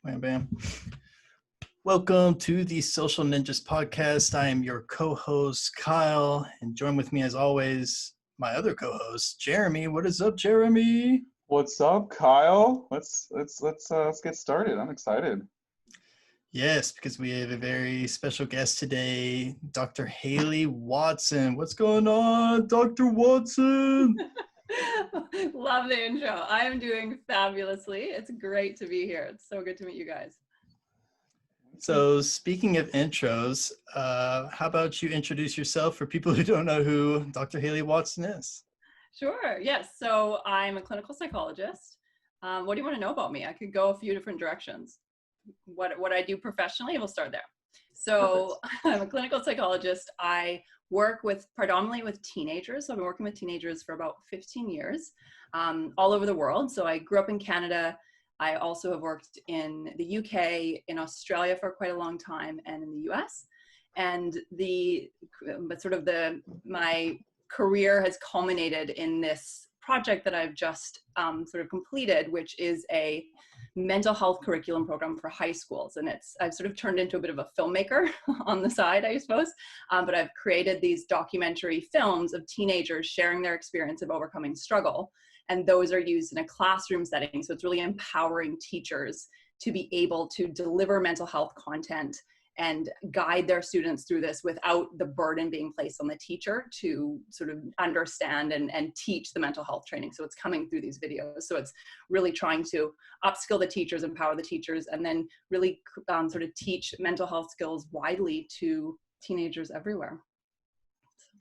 Bam, bam. Welcome to the Social Ninjas podcast. I am your co-host, Kyle, and join with me as always, my other co-host, Jeremy. What is up, Jeremy? What's up, Kyle? Let's get started. I'm excited. Yes, because we have a very special guest today, Dr. Hayley Watson. What's going on, Dr. Watson? Love the intro. I am doing fabulously. It's great to be here. It's so good to meet you guys. So speaking of intros, how about you introduce yourself for people who don't know who Dr. Hayley Watson is? Sure. Yes. So I'm a clinical psychologist. What do you want to know about me? I could go a few different directions. What I do professionally, we'll start there. So I'm a clinical psychologist. I work predominantly with teenagers. So I've been working with teenagers for about 15 years, all over the world. So I grew up in Canada. I also have worked in the UK, in Australia for quite a long time, and in the US. And my career has culminated in this project that I've just sort of completed, which is a mental health curriculum program for high schools. And I've sort of turned into a bit of a filmmaker on the side, I suppose. But I've created these documentary films of teenagers sharing their experience of overcoming struggle. And those are used in a classroom setting. So it's really empowering teachers to be able to deliver mental health content and guide their students through this without the burden being placed on the teacher to sort of understand and teach the mental health training. So it's coming through these videos. So it's really trying to upskill the teachers, empower the teachers, and then really sort of teach mental health skills widely to teenagers everywhere.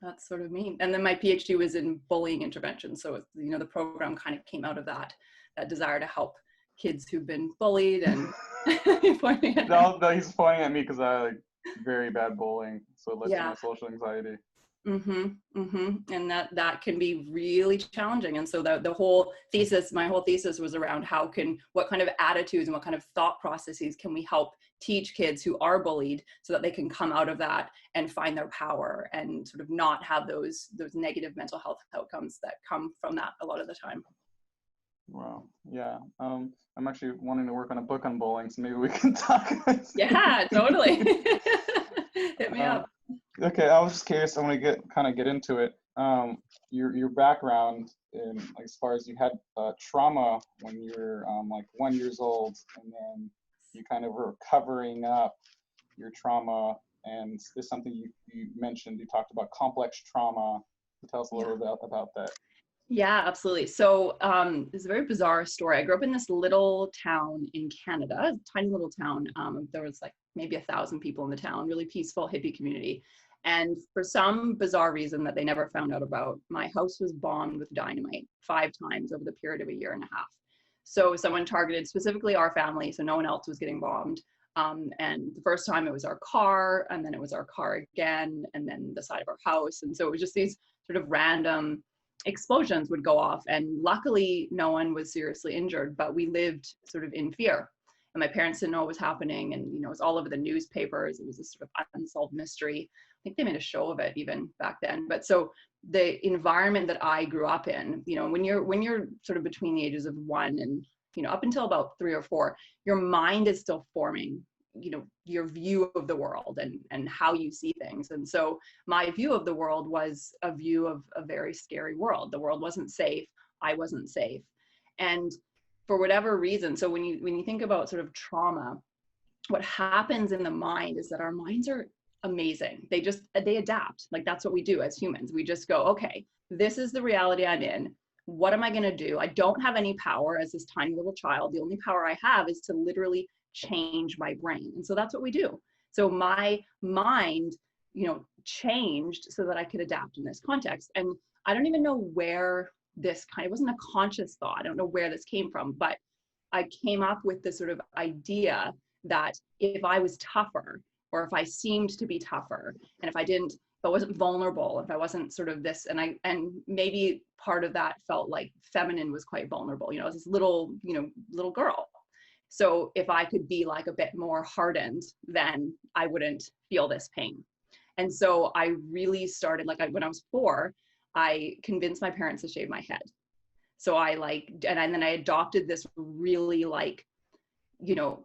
That's sort of me. And then my PhD was in bullying intervention. So, the program kind of came out of that desire to help kids who've been bullied and No, he's pointing at me because I like very bad bullying. So it led to my social anxiety. And that can be really challenging. And so my whole thesis was around what kind of attitudes and what kind of thought processes can we help teach kids who are bullied so that they can come out of that and find their power and sort of not have those negative mental health outcomes that come from that a lot of the time. Wow. Yeah. I'm actually wanting to work on a book on bullying, so maybe we can talk. Yeah, totally. Hit me up. Okay, I was just curious. I want to get into it. Your background in, like, as far as you had trauma when you were like 1 year old, and then you kind of were covering up your trauma. And there's something you mentioned. You talked about complex trauma. Tell us a little bit about that. Yeah, absolutely. So it's a very bizarre story. I grew up in this little town in Canada, a tiny little town. There was like maybe 1,000 people in the town, really peaceful hippie community. And for some bizarre reason that they never found out about, my house was bombed with dynamite 5 times over the period of a year and a half. So someone targeted specifically our family, so no one else was getting bombed. And the first time it was our car, and then it was our car again, and then the side of our house. And so it was just these sort of random explosions would go off, and luckily no one was seriously injured, but we lived sort of in fear. And my parents didn't know what was happening, and it was all over the newspapers. It was a sort of unsolved mystery. I think they made a show of it even back then. But so the environment that I grew up in, when you're sort of between the ages of 1 and up until about 3 or 4, your mind is still forming your view of the world and how you see things. And so my view of the world was a view of a very scary world. The world wasn't safe. I wasn't safe. And for whatever reason, so when you think about sort of trauma, what happens in the mind is that our minds are amazing. They adapt. Like, that's what we do as humans. We just go, okay, this is the reality I'm in. What am I going to do? I don't have any power as this tiny little child. The only power I have is to literally change my brain. And so that's what we do. So my mind, changed so that I could adapt in this context. And I don't even know where it wasn't a conscious thought. I don't know where this came from, but I came up with this sort of idea that if I was tougher, or if I seemed to be tougher, and if I wasn't vulnerable, if I wasn't sort of this, and maybe part of that felt like feminine was quite vulnerable. I was this little girl. So if I could be like a bit more hardened, then I wouldn't feel this pain. And so I really started, when I was 4, I convinced my parents to shave my head. So then I adopted this really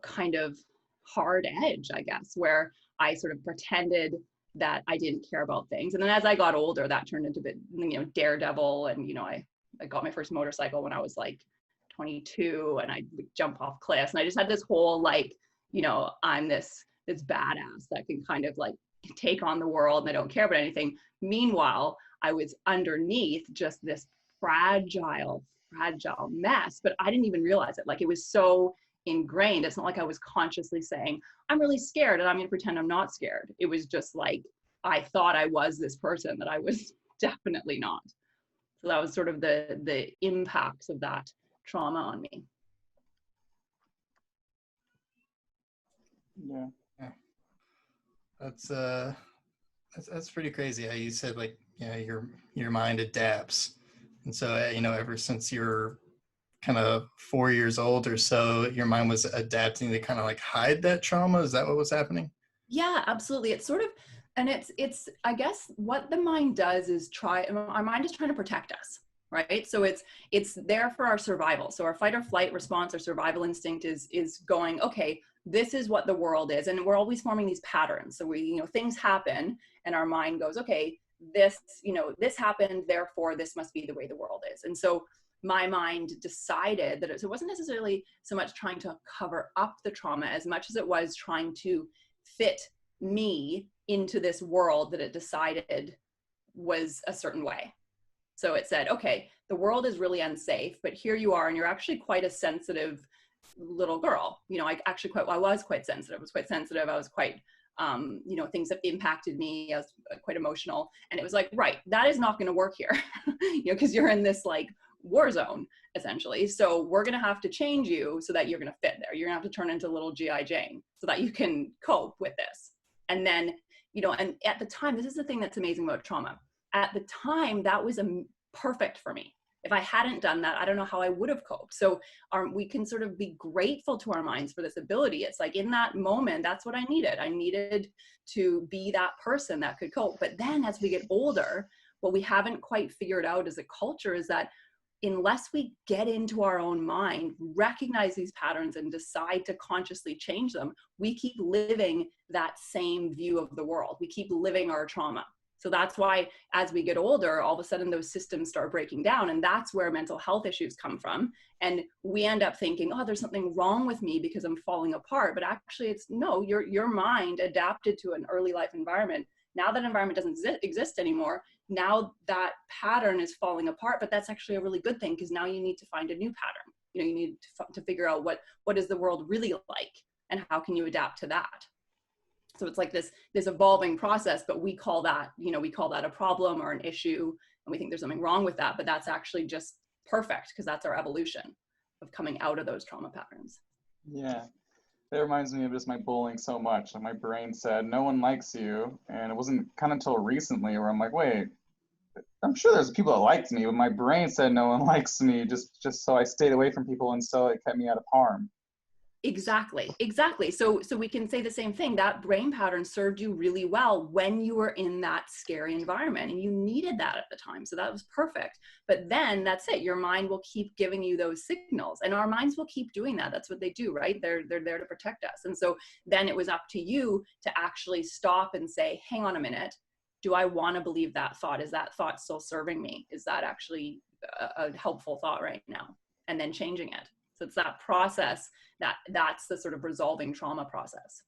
kind of hard edge, I guess, where I sort of pretended that I didn't care about things. And then as I got older, that turned into a bit, daredevil. And, I got my first motorcycle when I was like 22, and I would jump off cliffs. And I just had this whole, like, I'm this badass that can kind of like take on the world and I don't care about anything. Meanwhile, I was underneath just this fragile mess, but I didn't even realize it. Like, it was so ingrained. It's not like I was consciously saying, I'm really scared and I'm going to pretend I'm not scared. It was just like, I thought I was this person that I was definitely not. So that was sort of the impacts of that trauma on me. Yeah. That's pretty crazy how you said, like, your mind adapts. And so, ever since you're kind of 4 years old or so, your mind was adapting to kind of like hide that trauma. Is that what was happening? Yeah, absolutely. It's sort of, and it's, I guess what the mind does is our mind is trying to protect us, right? So it's there for our survival. So our fight or flight response, our survival instinct is going, okay, this is what the world is. And we're always forming these patterns. So things happen and our mind goes, okay, this happened, therefore this must be the way the world is. And so my mind decided that it wasn't necessarily so much trying to cover up the trauma as much as it was trying to fit me into this world that it decided was a certain way. So it said, okay, the world is really unsafe, but here you are, and you're actually quite a sensitive little girl. I was quite sensitive. I was quite, things that impacted me. I was quite emotional. And it was like, right, that is not going to work here, because you're in this like war zone, essentially. So we're going to have to change you so that you're going to fit there. You're going to have to turn into little G.I. Jane so that you can cope with this. And then, and at the time, this is the thing that's amazing about trauma. At the time, that was perfect for me. If I hadn't done that, I don't know how I would have coped. So we can sort of be grateful to our minds for this ability. It's like in that moment, that's what I needed. I needed to be that person that could cope. But then as we get older, what we haven't quite figured out as a culture is that unless we get into our own mind, recognize these patterns and decide to consciously change them, we keep living that same view of the world. We keep living our trauma. So that's why as we get older, all of a sudden those systems start breaking down, and that's where mental health issues come from. And we end up thinking, oh, there's something wrong with me because I'm falling apart. But actually it's no, your mind adapted to an early life environment. Now that environment doesn't exist anymore. Now that pattern is falling apart, but that's actually a really good thing, because now you need to find a new pattern. You need to figure out what is the world really like and how can you adapt to that. So it's like this evolving process, but we call that a problem or an issue, and we think there's something wrong with that, but that's actually just perfect, because that's our evolution of coming out of those trauma patterns. Yeah, that reminds me of just my bullying so much. And my brain said, no one likes you. And it wasn't kind of until recently where I'm like, wait, I'm sure there's people that liked me, but my brain said no one likes me, just so I stayed away from people, and so it kept me out of harm. Exactly. So we can say the same thing. That brain pattern served you really well when you were in that scary environment, and you needed that at the time. So that was perfect. But then that's it. Your mind will keep giving you those signals, and our minds will keep doing that. That's what they do, right? They're there to protect us. And so then it was up to you to actually stop and say, hang on a minute. Do I want to believe that thought? Is that thought still serving me? Is that actually a helpful thought right now? And then changing it. So it's that process that's the sort of resolving trauma process.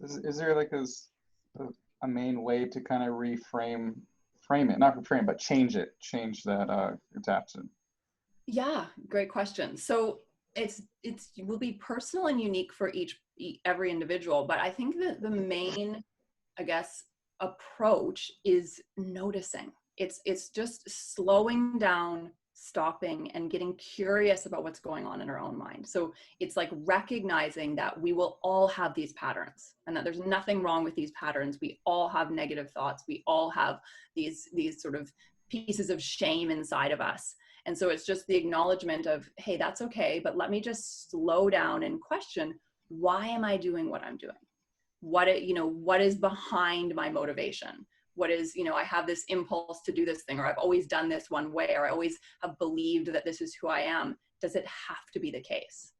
Is there like a main way to kind of not reframe, but change that adaptation? Yeah, great question. So it will be personal and unique for every individual, but I think that the main, I guess, approach is noticing. It's just slowing down, stopping, and getting curious about what's going on in our own mind. So it's like recognizing that we will all have these patterns, and that there's nothing wrong with these patterns. We all have negative thoughts. We all have these sort of pieces of shame inside of us. And so it's just the acknowledgement of, hey, that's okay, but let me just slow down and question, why am I doing what I'm doing? What is behind my motivation? What is, I have this impulse to do this thing, or I've always done this one way, or I always have believed that this is who I am. Does it have to be the case?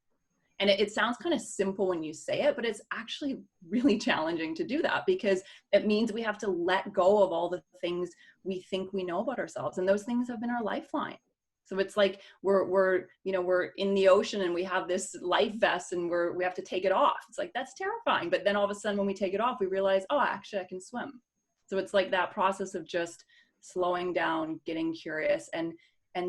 And it sounds kind of simple when you say it, but it's actually really challenging to do that, because it means we have to let go of all the things we think we know about ourselves. And those things have been our lifeline. So it's like we're in the ocean and we have this life vest and we have to take it off. It's like, that's terrifying. But then all of a sudden when we take it off, we realize, oh, actually I can swim. So it's like that process of just slowing down, getting curious, and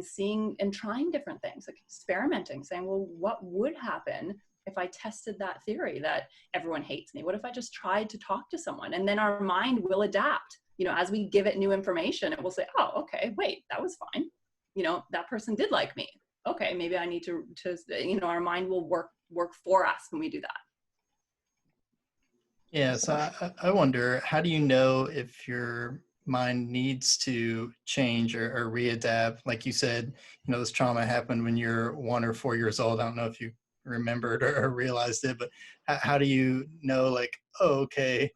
seeing and trying different things, like experimenting, saying, well, what would happen if I tested that theory that everyone hates me? What if I just tried to talk to someone? And then our mind will adapt. As we give it new information, it will say, oh, okay, wait, that was fine. That person did like me. Okay, maybe I need to our mind will work for us when we do that. Yeah, so I wonder, how do you know if your mind needs to change or readapt? Like you said, this trauma happened when you're 1 or 4 years old. I don't know if you remembered or realized it, but how do you know, like, oh, okay,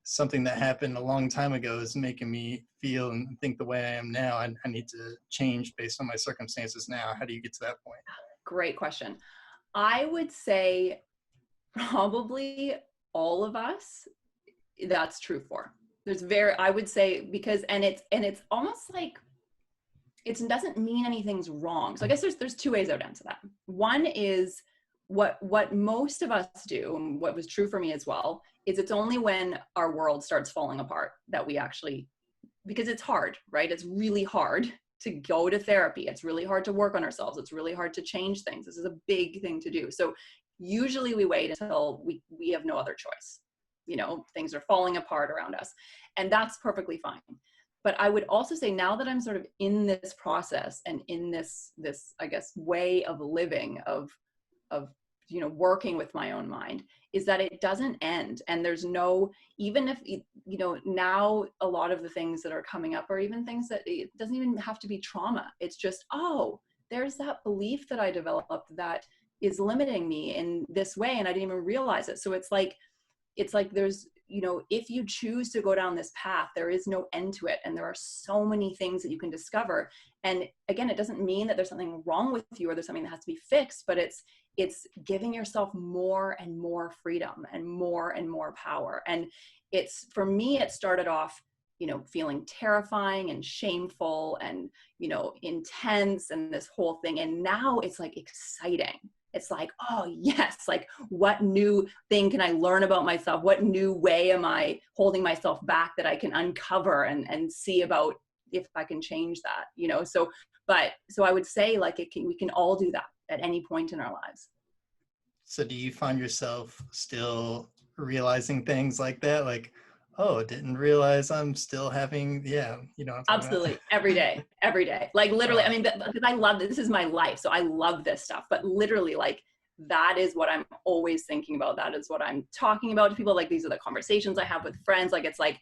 something that happened a long time ago is making me feel and think the way I am now. I need to change based on my circumstances now. How do you get to that point? Great question. I would say probably all of us, that's true for. I would say, because, and it's almost like, it doesn't mean anything's wrong. So I guess there's 2 ways I would answer that. One is what most of us do, and what was true for me as well, is it's only when our world starts falling apart that we actually, because it's hard, right? It's really hard to go to therapy. It's really hard to work on ourselves. It's really hard to change things. This is a big thing to do. So usually we wait until we have no other choice. Things are falling apart around us, and that's perfectly fine. But I would also say, now that I'm sort of in this process and in this, I guess, way of living, of working with my own mind, is that it doesn't end. And there's no, even if, now a lot of the things that are coming up are even things that, it doesn't even have to be trauma. It's just, oh, there's that belief that I developed that is limiting me in this way, and I didn't even realize it. So it's like there's, if you choose to go down this path, there is no end to it. And there are so many things that you can discover. And again, it doesn't mean that there's something wrong with you or there's something that has to be fixed, but it's giving yourself more and more freedom and more power. And for me, it started off, feeling terrifying and shameful and, intense and this whole thing. And now it's like exciting. It's like, oh yes, like, what new thing can I learn about myself? What new way am I holding myself back that I can uncover and see about if I can change that, So I would say, like, we can all do that at any point in our lives. So do you find yourself still realizing things like that? Like, oh, didn't realize I'm still having, Absolutely. Every day, like literally, I mean, because I love this is my life. So I love this stuff, but literally, like, that is what I'm always thinking about. That is what I'm talking about to people. Like, these are the conversations I have with friends. Like,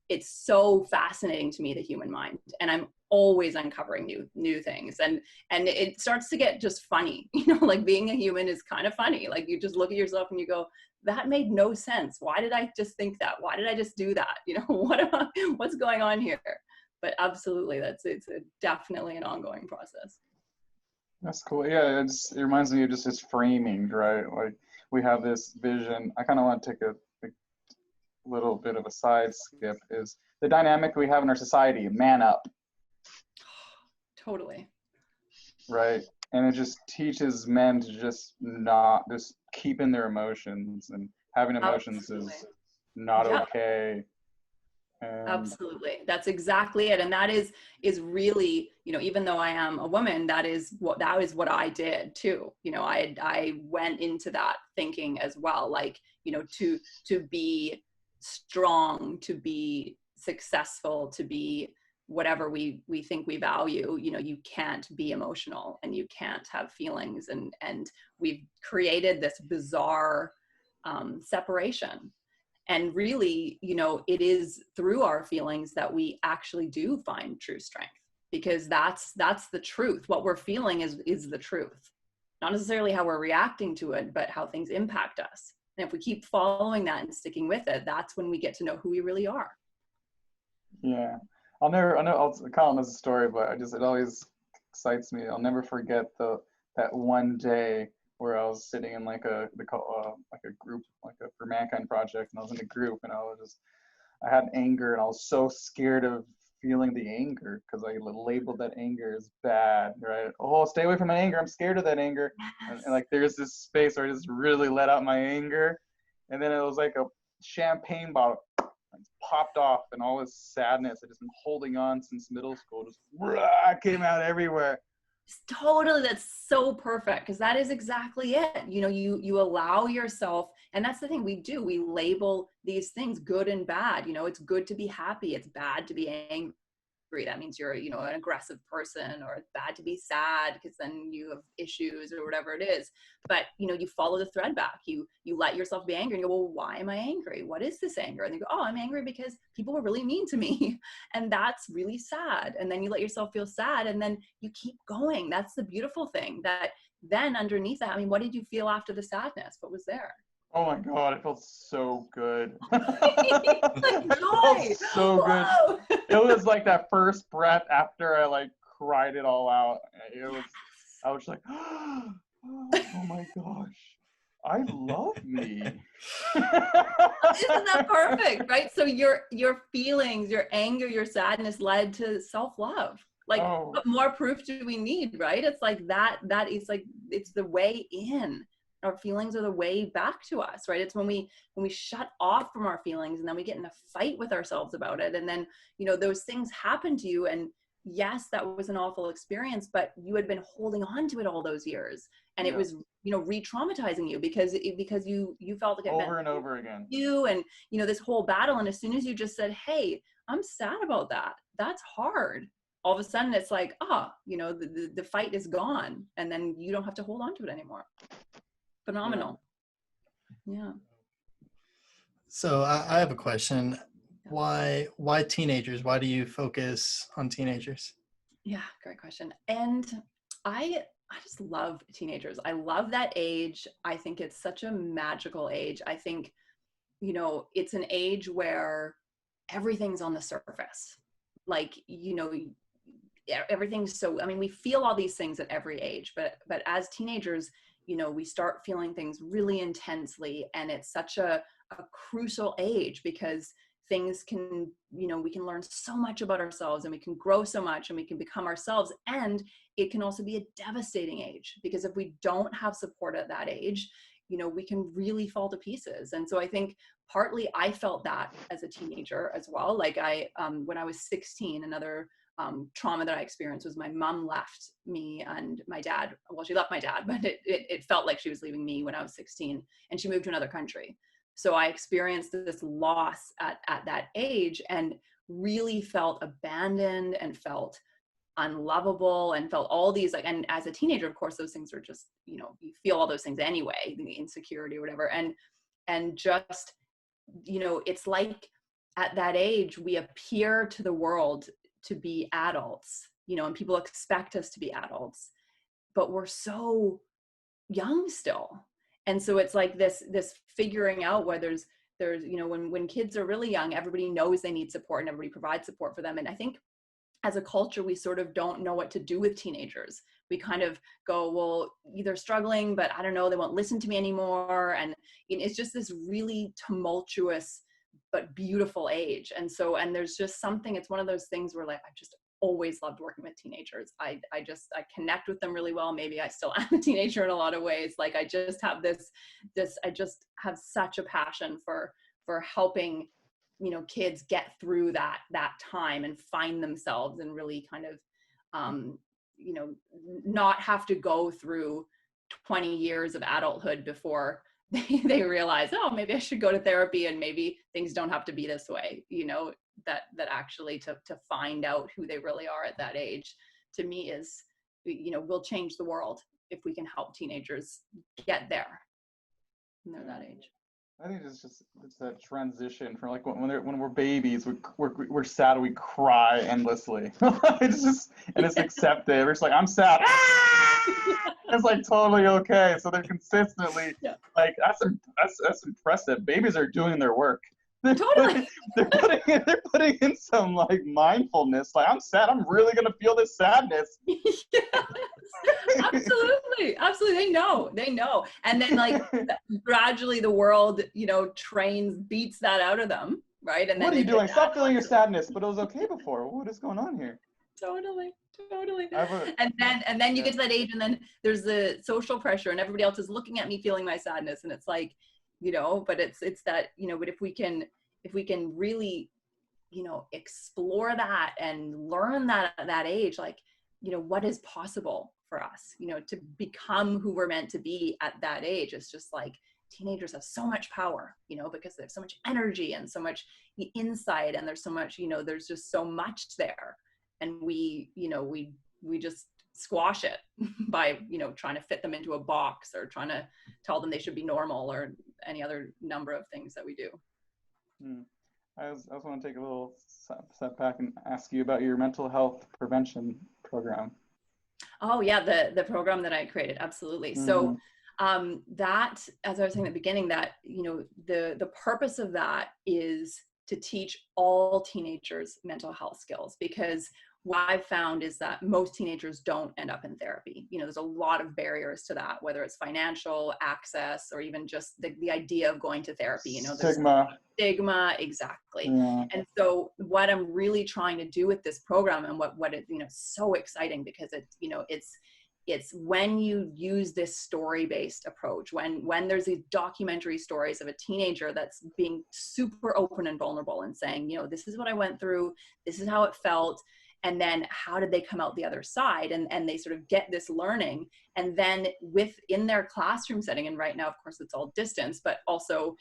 it's so fascinating to me, the human mind. And I'm always uncovering new things. And it starts to get just funny, like, being a human is kind of funny. Like, you just look at yourself and you go, that made no sense. Why did I just think that? Why did I just do that? What's going on here? But absolutely, it's definitely an ongoing process. That's cool. Yeah, it reminds me of just this framing, right? Like, we have this vision. I kind of want to take a little bit of a side skip, is the dynamic we have in our society, man up. Totally. Right. And it just teaches men to just not just keep in their emotions, and having emotions Absolutely. is not okay. Absolutely. That's exactly it. And that is really, even though I am a woman, that is what I did too. I went into that thinking as well, like, to be strong, to be successful, to be whatever we think we value, you can't be emotional and you can't have feelings. And we've created this bizarre separation. And really, it is through our feelings that we actually do find true strength, because that's the truth. What we're feeling is the truth, not necessarily how we're reacting to it, but how things impact us. And if we keep following that and sticking with it, that's when we get to know who we really are. Yeah. Kyle knows the story, but it always excites me. I'll never forget that one day where I was sitting in like a group, like a For Mankind project, and I was in a group, and I had anger, and I was so scared of feeling the anger because I labeled that anger as bad, right? Oh, stay away from my anger. I'm scared of that anger. And like there's this space where I just really let out my anger, and then it was like a champagne bottle popped off, and all this sadness I just been holding on since middle school just came out everywhere. Totally, that's so perfect, because that is exactly it. You allow yourself, and that's the thing we do. We label these things good and bad. It's good to be happy. It's bad to be angry. That means you're, an aggressive person, or it's bad to be sad because then you have issues or whatever it is. But, you follow the thread back. You let yourself be angry and you go, well, why am I angry? What is this anger? And you go, oh, I'm angry because people were really mean to me. And that's really sad. And then you let yourself feel sad, and then you keep going. That's the beautiful thing. That then underneath that, what did you feel after the sadness? What was there? Oh my God, it felt so good. It felt so good. Whoa. It was like that first breath after I like cried it all out. I was like, oh my gosh, I love me. Isn't that perfect, right? So your feelings, your anger, your sadness led to self-love. Like, what more proof do we need, right? It's like that is like, it's the way in. Our feelings are the way back to us, right? It's when we shut off from our feelings, and then we get in a fight with ourselves about it. And then, those things happen to you. And yes, that was an awful experience, but you had been holding on to it all those years. And it was, re-traumatizing you because you felt like it over and over again. You and, this whole battle. And as soon as you just said, hey, I'm sad about that, that's hard. All of a sudden it's like, the fight is gone. And then you don't have to hold on to it anymore. Phenomenal. Yeah. So I have a question. Why teenagers? Why do you focus on teenagers? Yeah, great question. And I just love teenagers. I love that age. I think it's such a magical age. I think, it's an age where everything's on the surface. Like, everything's so, we feel all these things at every age, but as teenagers, we start feeling things really intensely, and it's such a crucial age because things can, we can learn so much about ourselves, and we can grow so much, and we can become ourselves. And it can also be a devastating age, because if we don't have support at that age, we can really fall to pieces. And so I think partly I felt that as a teenager as well. Like when I was 16, another trauma that I experienced was my mom left me and my dad. Well, she left my dad, but it felt like she was leaving me when I was 16, and she moved to another country. So I experienced this loss at that age, and really felt abandoned and felt unlovable and felt all these and as a teenager, of course, those things are just, you feel all those things anyway, the insecurity or whatever. And just, it's like at that age, we appear to the world to be adults, and people expect us to be adults, but we're so young still. And so it's like this figuring out where there's when kids are really young, everybody knows they need support and everybody provides support for them. And I think as a culture, we sort of don't know what to do with teenagers. We kind of go, well, they're struggling, but I don't know, they won't listen to me anymore. And it's just this really tumultuous but beautiful age. And there's just something, it's one of those things where like, I've just always loved working with teenagers. I connect with them really well. Maybe I still am a teenager in a lot of ways. Like I just have I just have such a passion for helping, kids get through that time and find themselves, and really kind of, not have to go through 20 years of adulthood before they realize, oh, maybe I should go to therapy, and maybe things don't have to be this way, that actually to find out who they really are at that age, to me is, will change the world if we can help teenagers get there when they're that age. I think it's that transition from like when we're babies, we're sad, we cry endlessly. It's accepted. We're just like, I'm sad. It's like totally okay. So they're consistently like, that's impressive. Babies are doing their work. Totally. They're putting in some like mindfulness. Like, I'm sad. I'm really gonna feel this sadness. Yes, absolutely. They know. And then like gradually the world, beats that out of them, right? And What then are they you doing? get Stop feeling your sadness. But it was okay before. What is going on here? totally. A, And then you get to that age, and then there's the social pressure, and everybody else is looking at me feeling my sadness, and it's like, but it's that, but if we can really, explore that and learn that at that age, like, what is possible for us, to become who we're meant to be at that age. It's just like teenagers have so much power, because they have so much energy and so much insight, and there's so much, there's just so much there. And we just squash it by, trying to fit them into a box, or trying to tell them they should be normal, or any other number of things that we do. I also want to take a little step back and ask you about your mental health prevention program. Oh yeah, the program that I created, absolutely. So that, as I was saying at the beginning, that the purpose of that is to teach all teenagers mental health skills, because what I've found is that most teenagers don't end up in therapy. There's a lot of barriers to that, whether it's financial access, or even just the idea of going to therapy. There's stigma, exactly. Yeah. And so what I'm really trying to do with this program, and what it, so exciting, because it's when you use this story-based approach, when there's these documentary stories of a teenager that's being super open and vulnerable and saying, this is what I went through, this is how it felt, and then how did they come out the other side, and they sort of get this learning. And then within their classroom setting, and right now, of course, it's all distance, but also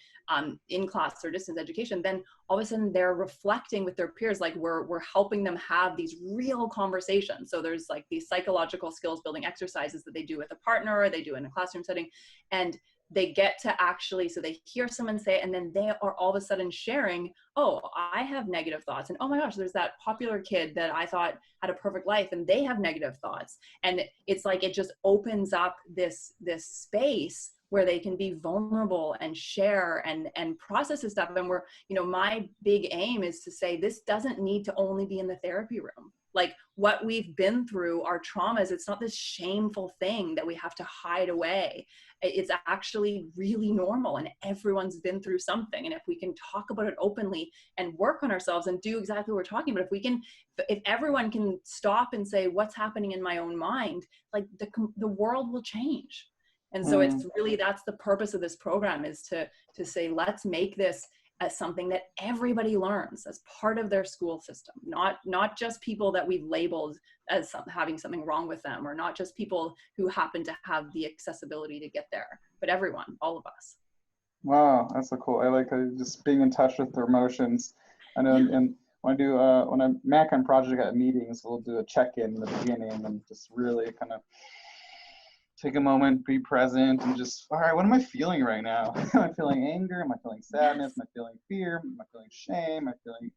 in class or distance education, then all of a sudden they're reflecting with their peers, like we're helping them have these real conversations. So there's like these psychological skills building exercises that they do with a partner, or they do in a classroom setting, and they get to actually, so they hear someone say it, and then they are all of a sudden sharing, oh, I have negative thoughts, and oh my gosh, there's that popular kid that I thought had a perfect life, and they have negative thoughts. And it's like, it just opens up this space where they can be vulnerable and share and process this stuff. And my big aim is to say, this doesn't need to only be in the therapy room. Like, what we've been through, our traumas, it's not this shameful thing that we have to hide away. It's actually really normal, and everyone's been through something. And if we can talk about it openly and work on ourselves and do exactly what we're talking about, if everyone can stop and say, what's happening in my own mind, like the world will change. And so it's really, that's the purpose of this program, is to say, let's make this as something that everybody learns as part of their school system, not just people that we've labeled as having something wrong with them, or not just people who happen to have the accessibility to get there, but everyone, all of us. Wow, that's so cool. I like just being in touch with their emotions. I know, and when I'm Mac on project at meetings, we'll do a check-in in the beginning, and just really kind of take a moment, be present, and just, all right, what am I feeling right now? Am I feeling anger? Am I feeling sadness? Am I feeling fear? Am I feeling shame? Am I feeling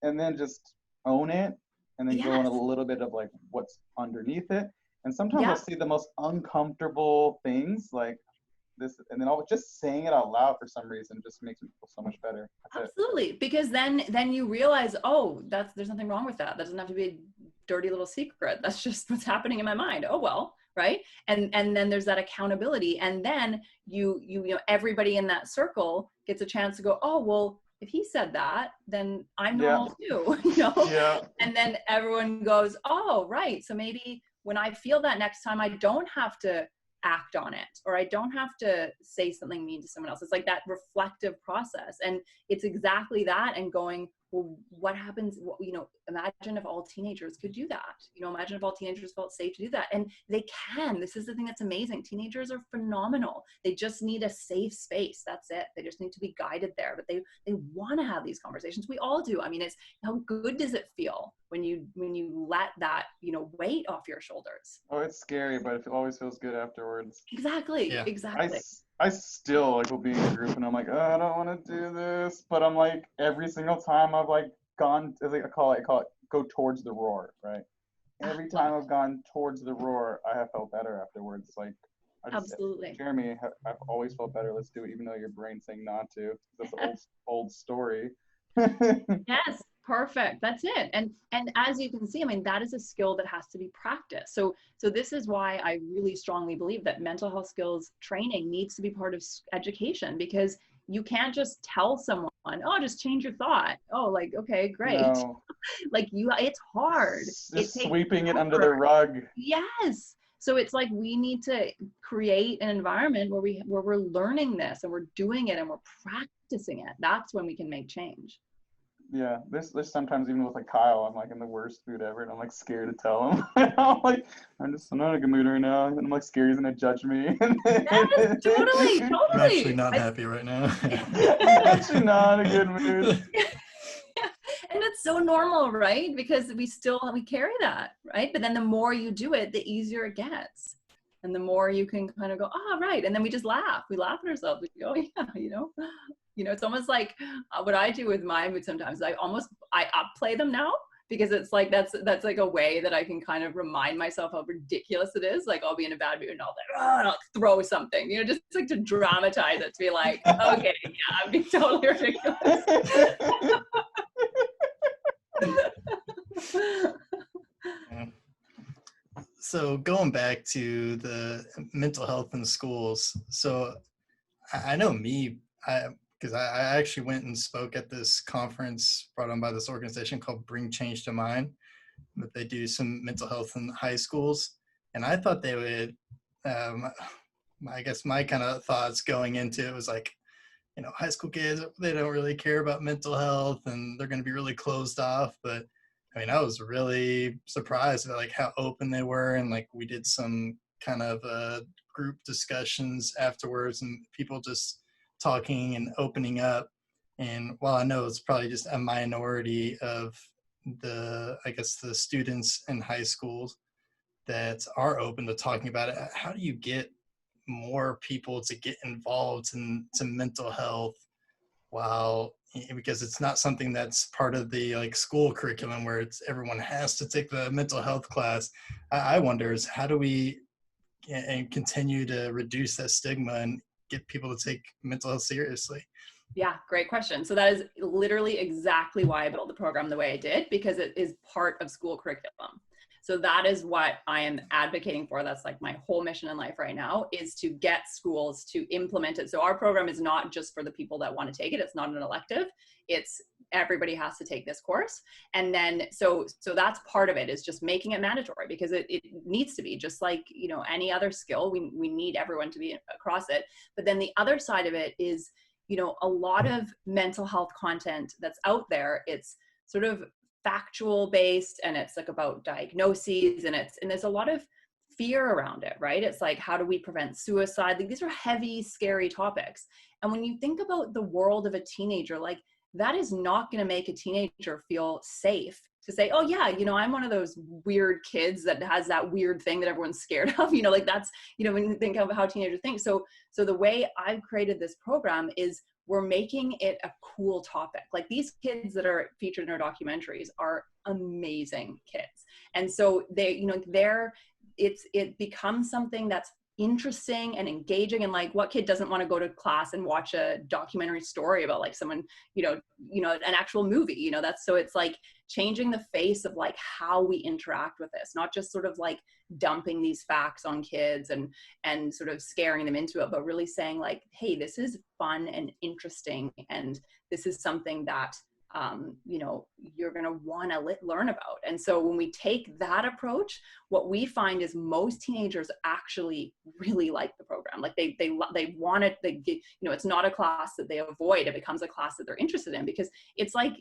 and then just own it, and then go on a little bit of like what's underneath it. And sometimes I'll see the most uncomfortable things like this, and then just saying it out loud for some reason just makes me feel so much better. Absolutely, because then you realize, oh, there's nothing wrong with that. That doesn't have to be a dirty little secret. That's just what's happening in my mind. Oh well. Right. And then there's that accountability. And then you everybody in that circle gets a chance to go, oh, well, if he said that, then I'm normal too, Yeah. And then everyone goes, oh, right. So maybe when I feel that next time, I don't have to act on it, or I don't have to say something mean to someone else. It's like that reflective process. And it's exactly that. And going, well, what happens, imagine if all teenagers could do that. Imagine if all teenagers felt safe to do that. And they can. This is the thing that's amazing. Teenagers are phenomenal. They just need a safe space. That's it. They just need to be guided there. But they want to have these conversations. We all do. I mean, it's how good does it feel when you let that, weight off your shoulders? Oh, it's scary, but it always feels good afterwards. Exactly. Yeah. Exactly. I still will be in a group and I'm like, oh, I don't want to do this, but I'm like, every single time I've like gone, I call it go towards the roar, right? Every time I've gone towards the roar, I have felt better afterwards. Like Absolutely. Jeremy, I've always felt better. Let's do it, even though your brain's saying not to. That's an old story. Yes, perfect. That's it. And as you can see, I mean, that is a skill that has to be practiced. So this is why I really strongly believe that mental health skills training needs to be part of education, because you can't just tell someone, oh, just change your thought. Oh, like, okay, great. No. Like it's hard. Just sweeping it under the rug. Yes. So it's like we need to create an environment where we're learning this and we're doing it and we're practicing it. That's when we can make change. Yeah, there's sometimes even with like Kyle, I'm like in the worst mood ever, and I'm like scared to tell him. I'm like, I'm not in a good mood right now, and I'm like scared he's gonna judge me. Yes, totally. I'm actually not happy right now. I'm actually not in a good mood. And it's so normal, right? Because we carry that, right? But then the more you do it, the easier it gets. And the more you can kind of go, oh, right. And then we just laugh. We laugh at ourselves. We go, yeah, it's almost like what I do with my mood sometimes. I upplay them now, because it's like, that's like a way that I can kind of remind myself how ridiculous it is. Like I'll be in a bad mood and I'll throw something, just like to dramatize it, to be like, okay, yeah, I'm being totally ridiculous. So going back to the mental health in schools, so I know me, because I actually went and spoke at this conference brought on by this organization called Bring Change to Mind, that they do some mental health in high schools. And I thought they would, I guess my kind of thoughts going into it was like, high school kids, they don't really care about mental health and they're going to be really closed off. But I mean, I was really surprised at like how open they were. And like we did some kind of group discussions afterwards and people just talking and opening up. And while I know it's probably just a minority of the students in high schools that are open to talking about it, how do you get more people to get involved into mental health because it's not something that's part of the like school curriculum where everyone has to take the mental health class? I wonder is how do we continue to reduce that stigma and get people to take mental health seriously? Yeah, great question. So that is literally exactly why I built the program the way I did, because it is part of school curriculum. So that is what I am advocating for. That's like my whole mission in life right now, is to get schools to implement it. So our program is not just for the people that want to take it. It's not an elective. It's everybody has to take this course. And then, so that's part of it, is just making it mandatory, because it needs to be just like, any other skill. We need everyone to be across it. But then the other side of it is, a lot of mental health content that's out there, it's sort of factual based, and it's like about diagnoses, and there's a lot of fear around it, right? It's like, how do we prevent suicide? Like these are heavy, scary topics. And when you think about the world of a teenager, like that is not going to make a teenager feel safe to say, oh yeah, I'm one of those weird kids that has that weird thing that everyone's scared of, like that's, when you think of how teenagers think. So the way I've created this program is we're making it a cool topic. Like these kids that are featured in our documentaries are amazing kids. And so they, it becomes something that's interesting and engaging. And like, what kid doesn't want to go to class and watch a documentary story about like someone, an actual movie, so it's like changing the face of like how we interact with this, not just sort of like dumping these facts on kids and sort of scaring them into it, but really saying like, hey, this is fun and interesting. And this is something that, you're going to want to learn about. And so when we take that approach, what we find is most teenagers actually really like the program. Like they want it, it's not a class that they avoid. It becomes a class that they're interested in, because it's like,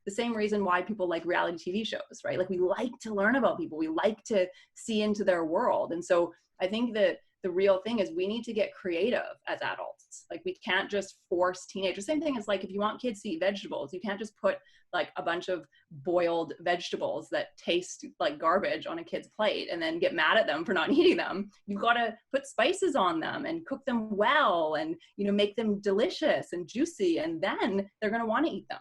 the same reason why people like reality TV shows, right? Like we like to learn about people. We like to see into their world. And so I think that the real thing is we need to get creative as adults. Like we can't just force teenagers. Same thing as like, if you want kids to eat vegetables, you can't just put like a bunch of boiled vegetables that taste like garbage on a kid's plate and then get mad at them for not eating them. You've got to put spices on them and cook them well and, make them delicious and juicy, and then they're going to want to eat them.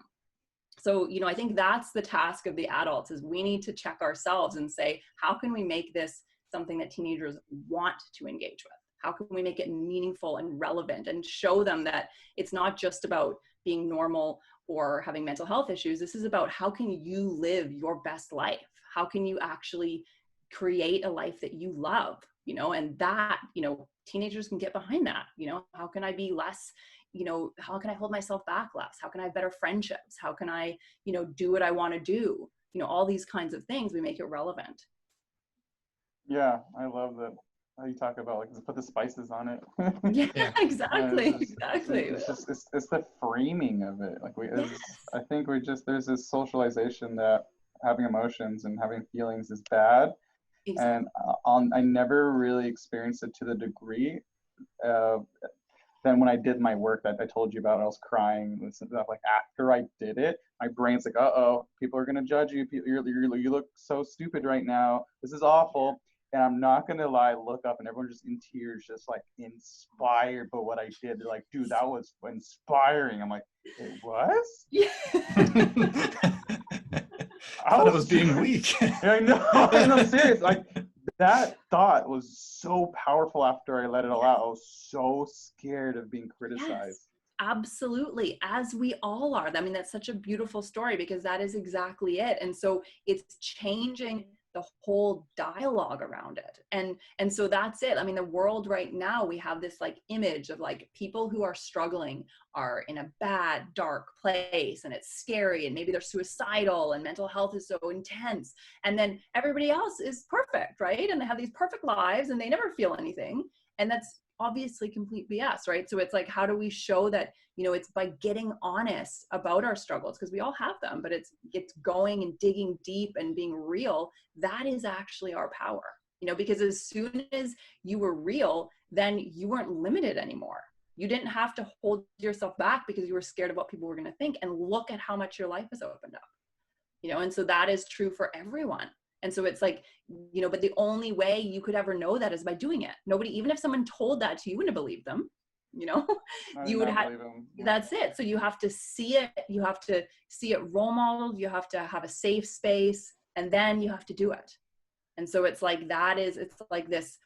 So, I think that's the task of the adults, is we need to check ourselves and say, how can we make this something that teenagers want to engage with? How can we make it meaningful and relevant and show them that it's not just about being normal or having mental health issues? This is about how can you live your best life? How can you actually create a life that you love, you know, and that, you know, teenagers can get behind that. You know, how can I be less, you know, how can I hold myself back less? How can I have better friendships? How can I, you know, do what I want to do? You know, all these kinds of things, we make it relevant. Yeah, I love that. How you talk about like put the spices on it. Yeah, exactly, exactly. It's just it's the framing of it. Like I think we just there's this socialization that having emotions and having feelings is bad, Exactly. and I never really experienced it to the degree. Then when I did my work that I told you about, I was crying and stuff. Like after I did it, my brain's like, "Uh-oh, people are gonna judge you. You look so stupid right now. This is awful." And I'm not gonna lie, look up and everyone's just in tears, just like inspired by what I did. They're like, "Dude, that was inspiring." I'm like, "It was?" Yeah. I thought I was being weak. I know. I'm serious. Like that thought was so powerful after I let it all out. I was so scared of being criticized. Yes, absolutely. As we all are. I mean, that's such a beautiful story because that is exactly it. And so it's changing the whole dialogue around it. And so that's it. I mean, the world right now, we have this like image of like people who are struggling are in a bad, dark place and it's scary and maybe they're suicidal and mental health is so intense. And then everybody else is perfect, right? And they have these perfect lives and they never feel anything. And that's obviously complete BS, right? So it's like, how do we show that, you know, it's by getting honest about our struggles, because we all have them, but it's going and digging deep and being real. That is actually our power, you know, because as soon as you were real, then you weren't limited anymore. You didn't have to hold yourself back because you were scared of what people were going to think. And look at how much your life has opened up, you know, and so that is true for everyone. And so it's like, you know, but the only way you could ever know that is by doing it. Nobody, even if someone told that to you, you wouldn't believe them, you know, you would have, that's it. So you have to see it. You have to see it role modeled. You have to have a safe space, and then you have to do it. And so it's like, it's like this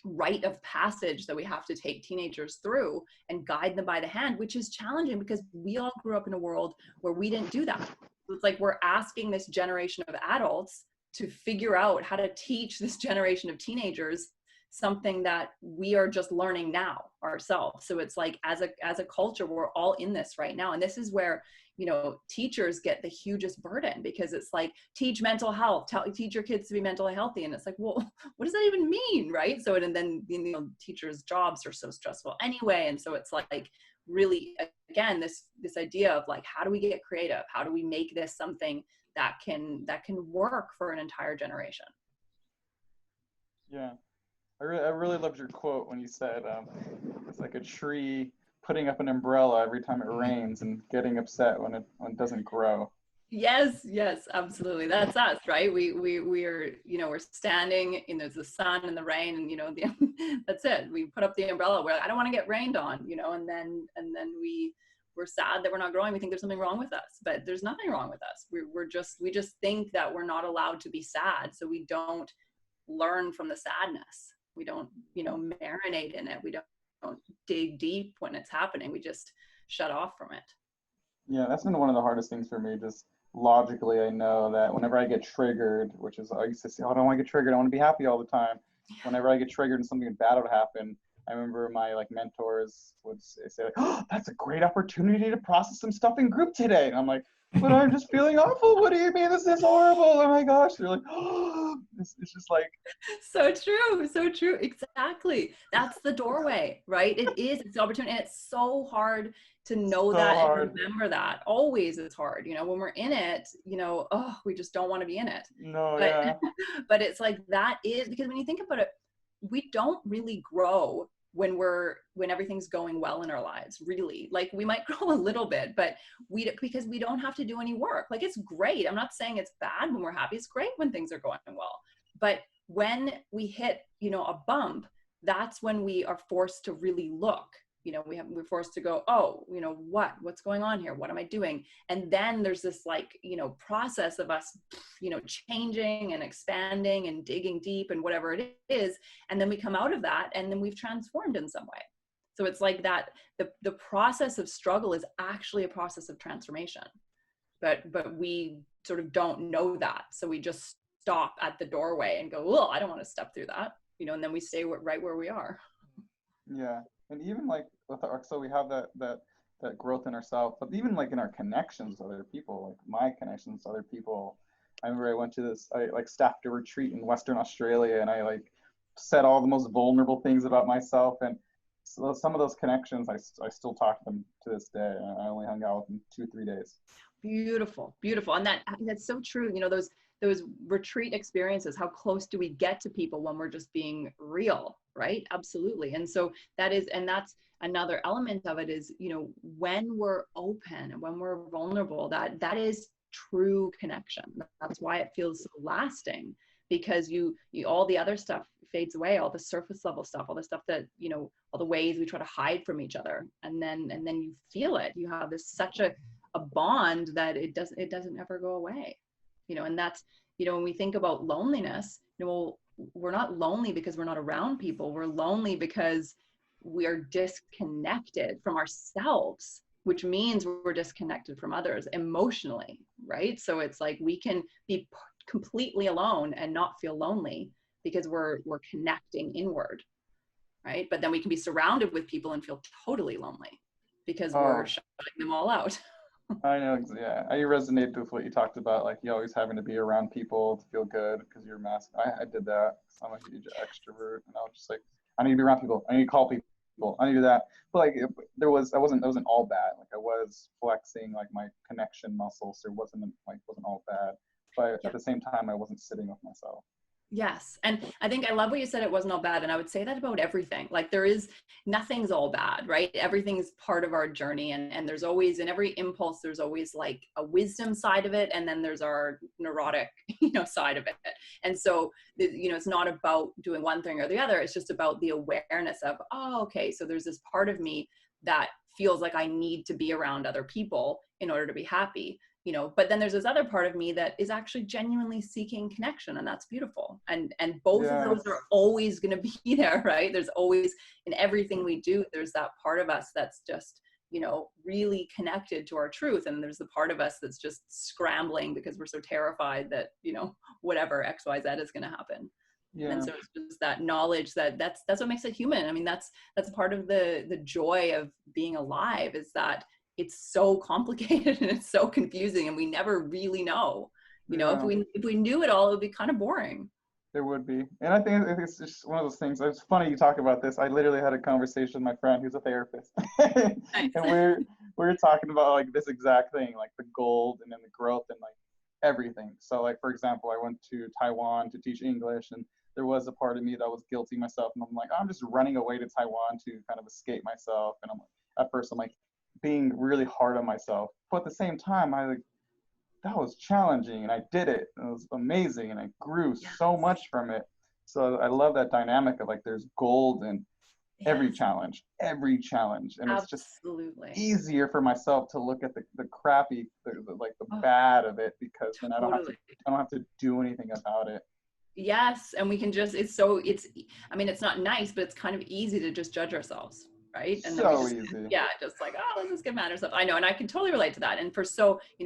rite of passage that we have to take teenagers through and guide them by the hand, which is challenging because we all grew up in a world where we didn't do that. It's like we're asking this generation of adults to figure out how to teach this generation of teenagers something that we are just learning now ourselves. So it's like, as a culture, we're all in this right now. And this is where, you know, teachers get the hugest burden, because it's like, teach mental health, teach your kids to be mentally healthy. And it's like, well, what does that even mean? Right. So, and then, you know, teachers' jobs are so stressful anyway. And so it's like, really, again, this idea of like, how do we get creative? How do we make this something that can work for an entire generation? Yeah, I really loved your quote when you said it's like a tree putting up an umbrella every time it rains and getting upset when it doesn't grow. Yes, absolutely. That's us, right? We are, you know, we're standing and there's the sun and the rain, and you know, that's it. We put up the umbrella. We're like, I don't want to get rained on, you know, and then we're sad that we're not growing. We think there's something wrong with us, but there's nothing wrong with us. We just think that we're not allowed to be sad, so we don't learn from the sadness. We don't, you know, marinate in it. We don't dig deep when it's happening. We just shut off from it. Yeah, that's been one of the hardest things for me. Just logically, I know that whenever I get triggered, which is, I used to say, oh, I don't want to get triggered. I want to be happy all the time. Whenever I get triggered and something bad would happen, I remember my like mentors would say like, oh, that's a great opportunity to process some stuff in group today. And I'm like, but I'm just feeling awful. What do you mean this is horrible? Oh my gosh. They're like, oh, it's just like. So true. Exactly. That's the doorway, right? It's the opportunity. And it's so hard to know that and remember that. Always it's hard. You know, when we're in it, you know, oh, we just don't want to be in it. No, but, yeah. But it's like, that is, because when you think about it, we don't really grow when everything's going well in our lives, really. Like, we might grow a little bit, but because we don't have to do any work. Like, it's great. I'm not saying it's bad when we're happy. It's great when things are going well. But when we hit, you know, a bump, that's when we are forced to really look we're forced to go, oh, what's going on here? What am I doing? And then there's this like, process of us, changing and expanding and digging deep and whatever it is. And then we come out of that and then we've transformed in some way. So it's like that, the process of struggle is actually a process of transformation, but we sort of don't know that. So we just stop at the doorway and go, well, I don't want to step through that, and then we stay right where we are. Yeah. And even like so we have that growth in ourselves, but even like in our connections with other people, like my connections to other people. I remember I went to this, I like staffed a retreat in Western Australia, and I like said all the most vulnerable things about myself. And so some of those connections, I still talk to them to this day. I only hung out with them 2-3 days. Beautiful. And that's so true. Those retreat experiences, how close do we get to people when we're just being real, right? Absolutely. And so that's another element of it is, when we're open and when we're vulnerable, that is true connection. That's why it feels so lasting, because you all the other stuff fades away, all the surface level stuff, all the stuff that, all the ways we try to hide from each other. And then you feel it. You have such a bond that it doesn't ever go away. And that's, when we think about loneliness, we're not lonely because we're not around people. We're lonely because we are disconnected from ourselves, which means we're disconnected from others emotionally, right? So it's like we can be completely alone and not feel lonely because we're connecting inward, right? But then we can be surrounded with people and feel totally lonely because we're shutting them all out. I know, yeah. I resonate with what you talked about, like you always having to be around people to feel good because you're masked. I did that. I'm a huge extrovert, and I was just like, I need to be around people. I need to call people. I need to do that. But like, it wasn't all bad. Like I was flexing like my connection muscles. So it wasn't all bad. But at the same time, I wasn't sitting with myself. Yes. And I think I love what you said, it wasn't all bad. And I would say that about everything. Like nothing's all bad, right? Everything's part of our journey. And there's always, in every impulse, there's always like a wisdom side of it. And then there's our neurotic, side of it. And so, it's not about doing one thing or the other. It's just about the awareness of, oh, okay, so there's this part of me that feels like I need to be around other people in order to be happy. But then there's this other part of me that is actually genuinely seeking connection, and that's beautiful. And both of those are always going to be there, right? There's always, in everything we do, there's that part of us that's just, really connected to our truth. And there's the part of us that's just scrambling because we're so terrified that, whatever X, Y, Z is going to happen. Yeah. And so it's just that knowledge that's what makes it human. I mean, that's part of the joy of being alive, is that it's so complicated and it's so confusing and we never really know. If we knew it all, it would be kind of boring. It would be. And I think it's just one of those things. It's funny you talk about this. I literally had a conversation with my friend who's a therapist. Nice. And we're talking about like this exact thing, like the gold and then the growth and like everything. So like, for example, I went to Taiwan to teach English, and there was a part of me that was guilty myself. And I'm like, I'm just running away to Taiwan to kind of escape myself. And I'm like, at first I'm like being really hard on myself. But at the same time, that was challenging, and I did it. It was amazing, and I grew so much from it. So I love that dynamic of like there's gold in every challenge, and it's just easier for myself to look at the crappy, the bad of it, because then I don't have to do anything about it. Yes, and we can just it's not nice, but it's kind of easy to just judge ourselves. Right. And then easy. Yeah, just like, oh, let's just get mad or something. I know. And I can totally relate to that. And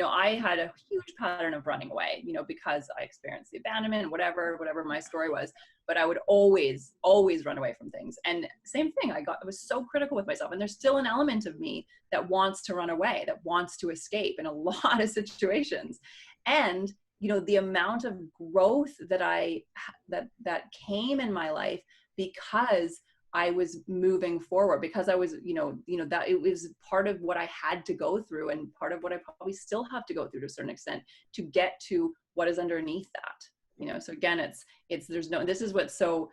I had a huge pattern of running away, because I experienced the abandonment and whatever my story was, but I would always run away from things. And same thing, I was so critical with myself. And there's still an element of me that wants to run away, that wants to escape in a lot of situations. And, the amount of growth that came in my life because I was moving forward, because I was, that it was part of what I had to go through, and part of what I probably still have to go through to a certain extent to get to what is underneath that, so again, this is what's so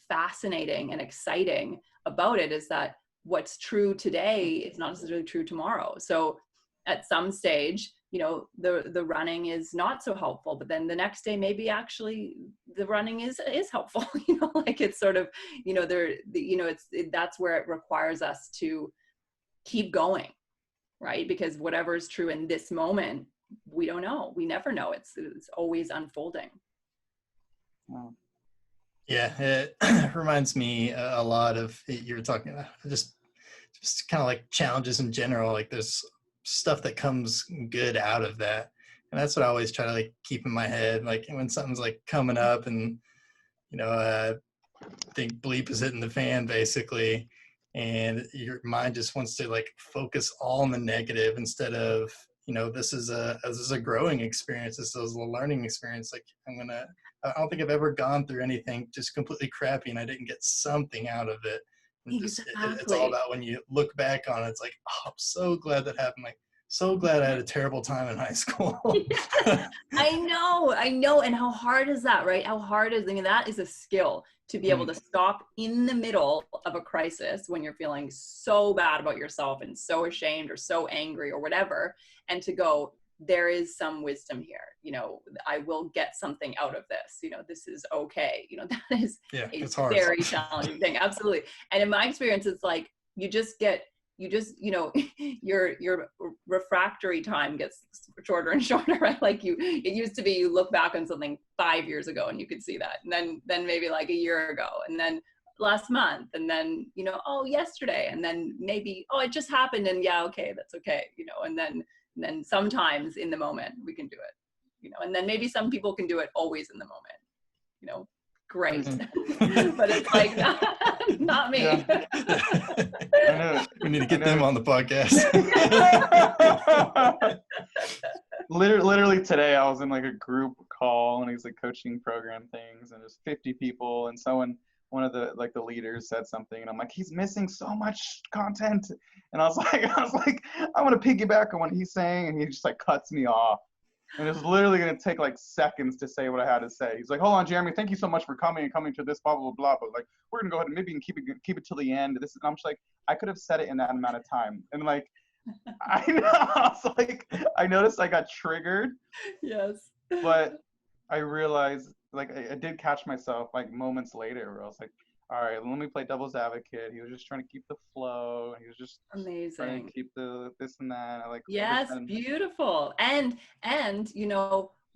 fascinating and exciting about it, is that what's true today is not necessarily true tomorrow. So, at some stage, the running is not so helpful, but then the next day, maybe actually the running is helpful, like it's sort of, that's where it requires us to keep going, right? Because whatever is true in this moment, we don't know. We never know. It's always unfolding. Wow. Yeah, it reminds me a lot of you were talking about just kind of like challenges in general. Like there's stuff that comes good out of that, and that's what I always try to like keep in my head. Like when something's like coming up, and think bleep is hitting the fan basically, and your mind just wants to like focus all on the negative instead of this is a growing experience. This is a learning experience. Like I don't think I've ever gone through anything just completely crappy and I didn't get something out of it. And it's all about when you look back on it, it's like, oh, I'm so glad that happened. Like, so glad I had a terrible time in high school. I know. And how hard is that, right? That is a skill, to be able to stop in the middle of a crisis when you're feeling so bad about yourself and so ashamed or so angry or whatever, and to go, there is some wisdom here. I will get something out of this. This is okay. That is it's a hard. very challenging thing. Absolutely. And in my experience, it's like, your refractory time gets shorter and shorter, right? Like it used to be, you look back on something 5 years ago and you could see that. And then maybe like a year ago, and then last month, and then, yesterday, and then maybe, it just happened, and yeah, okay, that's okay. And then sometimes in the moment we can do it, and then maybe some people can do it always in the moment, great. But it's like, not me. Yeah. We need to get them on the podcast. Literally today I was in like a group call, and it's like coaching program things, and there's 50 people, and one of the leaders said something, and I'm like, he's missing so much content. And I was like, I want to piggyback on what he's saying, and he just like cuts me off. And it's literally going to take like seconds to say what I had to say. He's like, hold on, Jeremy, thank you so much for coming to this, blah, blah, blah. But like, we're going to go ahead and maybe keep it till the end. And I'm just like, I could have said it in that amount of time. And like, I noticed I got triggered. Yes. But I realized, like, I did catch myself like moments later where I was like, all right, let me play devil's advocate. He was just trying to keep the flow. He was just trying to keep the this and that. Yes, beautiful. And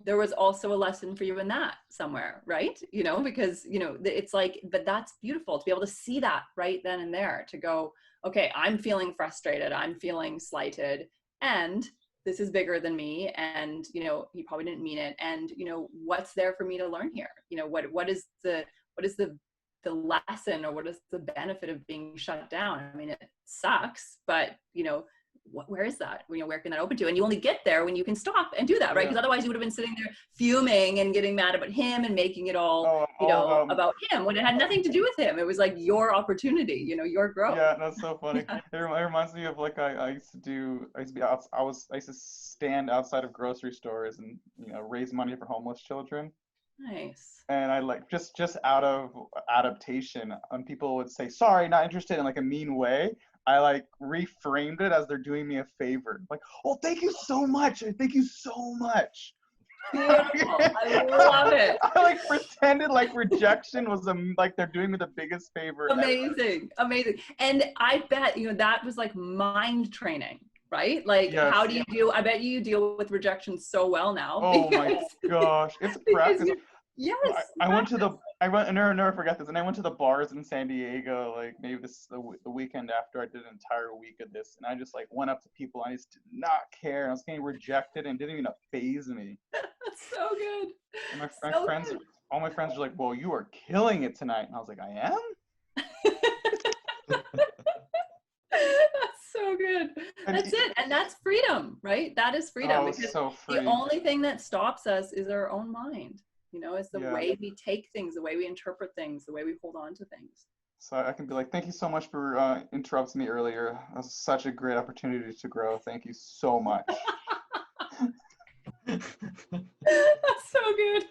there was also a lesson for you in that somewhere, right? Because it's like, but that's beautiful to be able to see that right then and there, to go, okay, I'm feeling frustrated, I'm feeling slighted, and this is bigger than me, and you probably didn't mean it, and what's there for me to learn here? What is the lesson, or what is the benefit of being shut down? I mean, it sucks, but where is that? Where can that open to? And you only get there when you can stop and do that, right? Because otherwise you would have been sitting there fuming and getting mad about him and making it all, about him, when it had nothing to do with him. It was like your opportunity, your growth. Yeah, that's so funny. It reminds me of like I used to stand outside of grocery stores and raise money for homeless children. Nice. And I like just out of adaptation, people would say, sorry, not interested, in like a mean way. I like reframed it as they're doing me a favor. Like, oh, thank you so much. Thank you so much. Beautiful. I love it. I like pretended like rejection was like they're doing me the biggest favor. Amazing. And I bet, that was like mind training, right? Like, yes. How do you deal? I bet you deal with rejection so well now. Oh my gosh. It's practice. Yes. I never forget this. And I went to the bars in San Diego, like maybe the weekend after I did an entire week of this. And I just like went up to people. I just did not care. I was getting rejected and didn't even faze me. That's so good. And all my friends were like, well, you are killing it tonight. And I was like, I am? That's so good. That's it. And that's freedom, right? That is freedom. Oh, because so free. The only thing that stops us is our own mind. It's the way we take things, the way we interpret things, the way we hold on to things. So I can be like, thank you so much for interrupting me earlier. That was such a great opportunity to grow. Thank you so much. That's so good.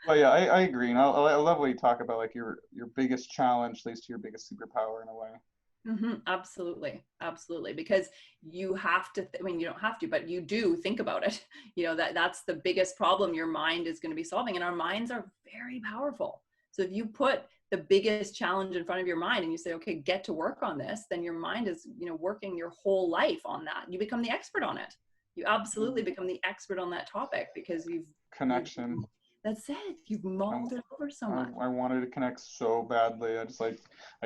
But yeah, I agree. And I love what you talk about, like your biggest challenge leads to your biggest superpower in a way. Absolutely. Absolutely. Because you have to, I mean, you don't have to, but you do think about it. That's the biggest problem your mind is going to be solving. And our minds are very powerful. So if you put the biggest challenge in front of your mind and you say, okay, get to work on this, then your mind is, working your whole life on that. You become the expert on it. You absolutely become the expert on that topic because Connection. That's it. You've mulled it over so much. I wanted to connect so badly. I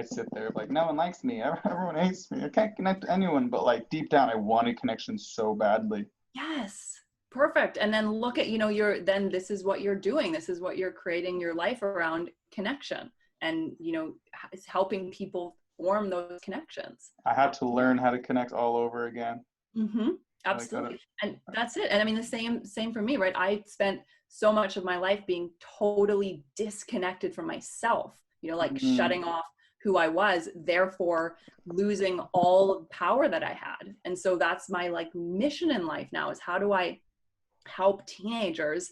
sit there like, no one likes me. Everyone hates me. I can't connect to anyone. But like deep down, I wanted connection so badly. Yes. Perfect. And then look at, then this is what you're doing. This is what you're creating your life around connection and, it's helping people form those connections. I had to learn how to connect all over again. Absolutely. And that's it. And I mean, the same for me, right? I spent so much of my life being totally disconnected from myself, shutting off who I was, therefore losing all of the power that I had. And so that's my mission in life now is how do I help teenagers,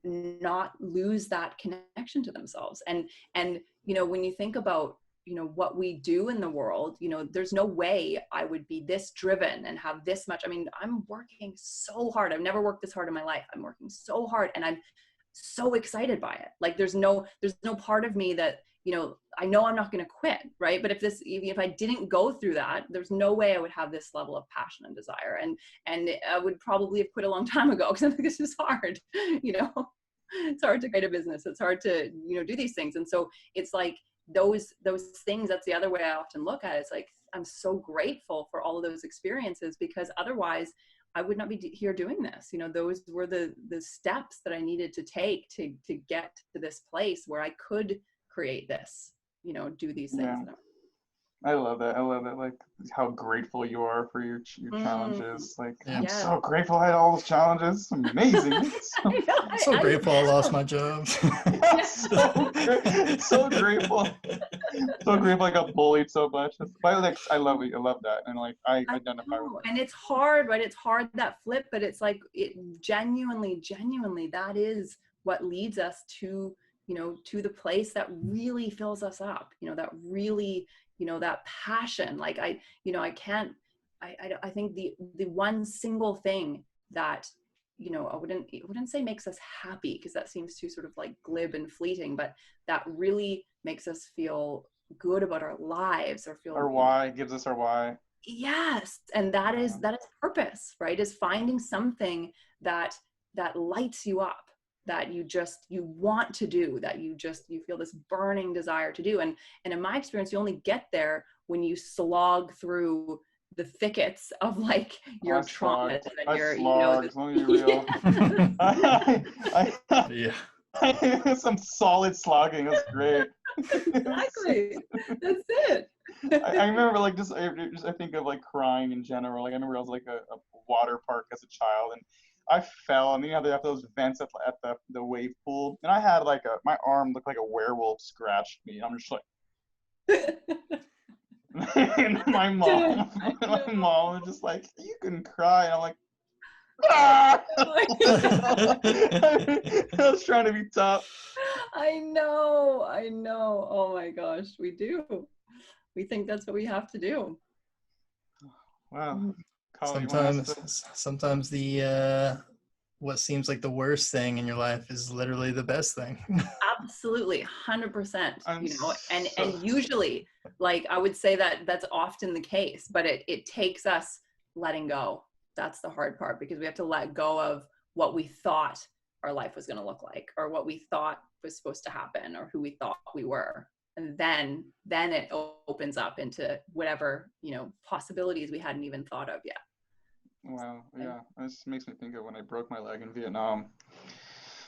not lose that connection to themselves. And, when you think about, what we do in the world, there's no way I would be this driven and have this much. I mean, I'm working so hard. I've never worked this hard in my life. I'm working so hard and I'm so excited by it. Like there's no part of me that, I know I'm not going to quit. Right. But even if I didn't go through that, there's no way I would have this level of passion and desire. And I would probably have quit a long time ago because I think this is hard, it's hard to create a business. It's hard to, do these things. And so it's like, those things, that's the other way I often look at it. It's like, I'm so grateful for all of those experiences because otherwise I would not be here doing this. Those were the steps that I needed to take to get to this place where I could create this, do these things. Yeah. I love that. Like how grateful you are for your challenges. Like I'm so grateful I had all those challenges. It's amazing. I'm so grateful I lost my job. so grateful. So grateful I got bullied so much. But I love it. I love that. And like I identify with it. And it's hard, right? It's hard that flip, but it's like it genuinely, that is what leads us to, to the place that really fills us up, that really, that passion. Like I think the one single thing that, I wouldn't say makes us happy because that seems too sort of like glib and fleeting, but that really makes us feel good about our lives or feel our why, gives us our why. Yes. And that is purpose, right? Is finding something that lights you up, that you want to do, that you feel this burning desire to do. And in my experience, you only get there when you slog through the thickets of like your trauma. Let me be real. Some solid slogging. That's great. Exactly. That's it. I remember like I think of like crying in general. Like I remember I was like a water park as a child and I fell, and they have those vents at the wave pool, and I had like my arm looked like a werewolf scratched me. I'm just like, and my mom was just like, you can cry, and I'm like, ah! I was trying to be tough. I know. Oh my gosh, we do. We think that's what we have to do. Wow. Sometimes the what seems like the worst thing in your life is literally the best thing. Absolutely, 100%. And usually, like I would say that's often the case, but it takes us letting go. That's the hard part because we have to let go of what we thought our life was going to look like, or what we thought was supposed to happen, or who we thought we were. And then it opens up into whatever, possibilities we hadn't even thought of yet. Wow. Yeah. This makes me think of when I broke my leg in Vietnam.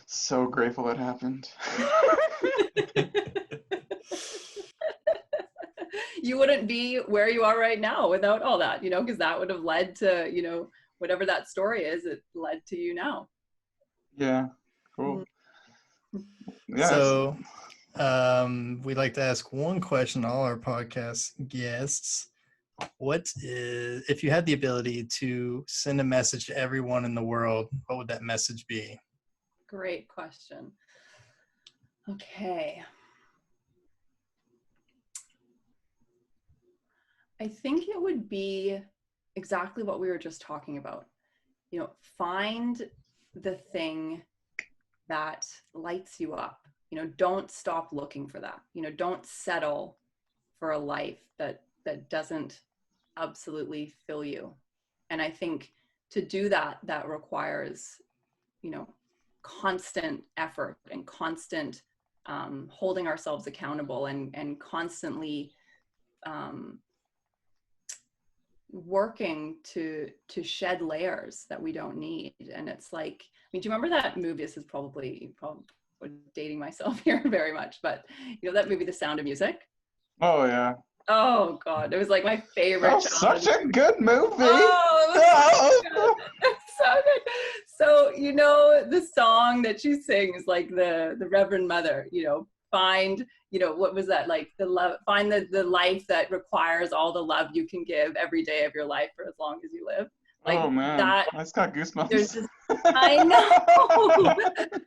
So grateful that happened. You wouldn't be where you are right now without all that, because that would have led to, whatever that story is, it led to you now. Yeah. Cool. Yeah. So we like to ask one question to all our podcast guests. If you had the ability to send a message to everyone in the world, what would that message be? Great question. Okay. I think it would be exactly what we were just talking about. You know, find the thing that lights you up. You know, don't stop looking for that. You know, don't settle for a life that doesn't absolutely fill you. And I think to do that, that requires, you know, constant effort and constant holding ourselves accountable and constantly working to shed layers that we don't need. And it's like, I mean, do you remember that movie? This is probably dating myself here very much, but you know that movie, The Sound of Music? Oh yeah. Oh God, it was like my favorite. That's such a good movie. Oh, it was so good. It's so good. So you know the song that she sings, like the Reverend Mother, you know, find, you know, what was that, like the love, find the life that requires all the love you can give every day of your life for as long as you live. Like, oh man, that, I just got goosebumps. there's just, I know,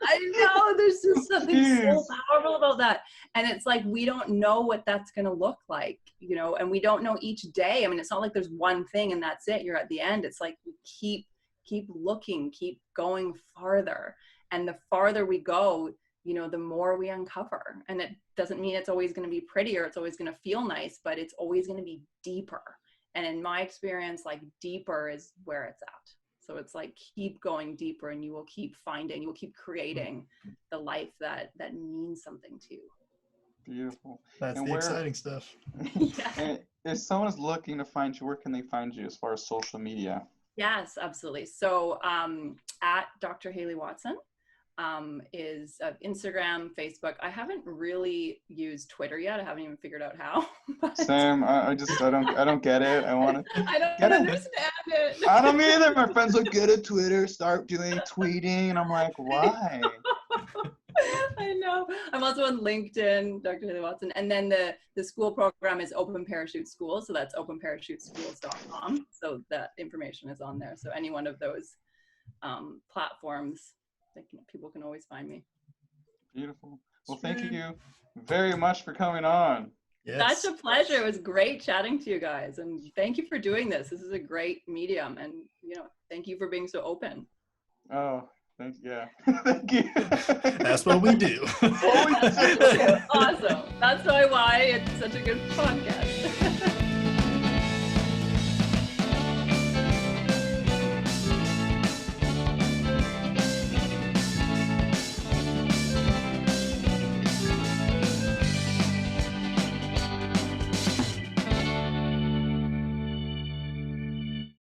I know, there's just something so powerful about that. And it's like, we don't know what that's going to look like, you know, and we don't know each day. I mean, it's not like there's one thing and that's it, you're at the end. It's like, we keep looking, keep going farther. And the farther we go, you know, the more we uncover. And it doesn't mean it's always going to be pretty or it's always going to feel nice, but it's always going to be deeper. And in my experience, like, deeper is where it's at. So it's like, keep going deeper and you will keep finding, you will keep creating the life that means something to you. Beautiful. That's and the exciting stuff. Yeah. And if someone's looking to find you, where can they find you as far as social media? Yes, absolutely. So at Dr. Hayley Watson is Instagram, Facebook. I haven't really used Twitter yet. I haven't even figured out how. Same. I don't get it. I want to. I don't understand it. I don't either. My friends look good at Twitter, start doing tweeting, and I'm like, why? I know. I'm also on LinkedIn, Dr. Hayley Watson. And then the school program is Open Parachute School. So that's openparachuteschools.com. So that information is on there. So any one of those platforms, people can always find me. Beautiful. Well, thank you very much for coming on. Yes. Such a pleasure. It was great chatting to you guys. And thank you for doing this. This is a great medium. And, you know, thank you for being so open. Oh, thank you. Yeah. Thank you. That's what we do. Awesome. That's why it's such a good podcast.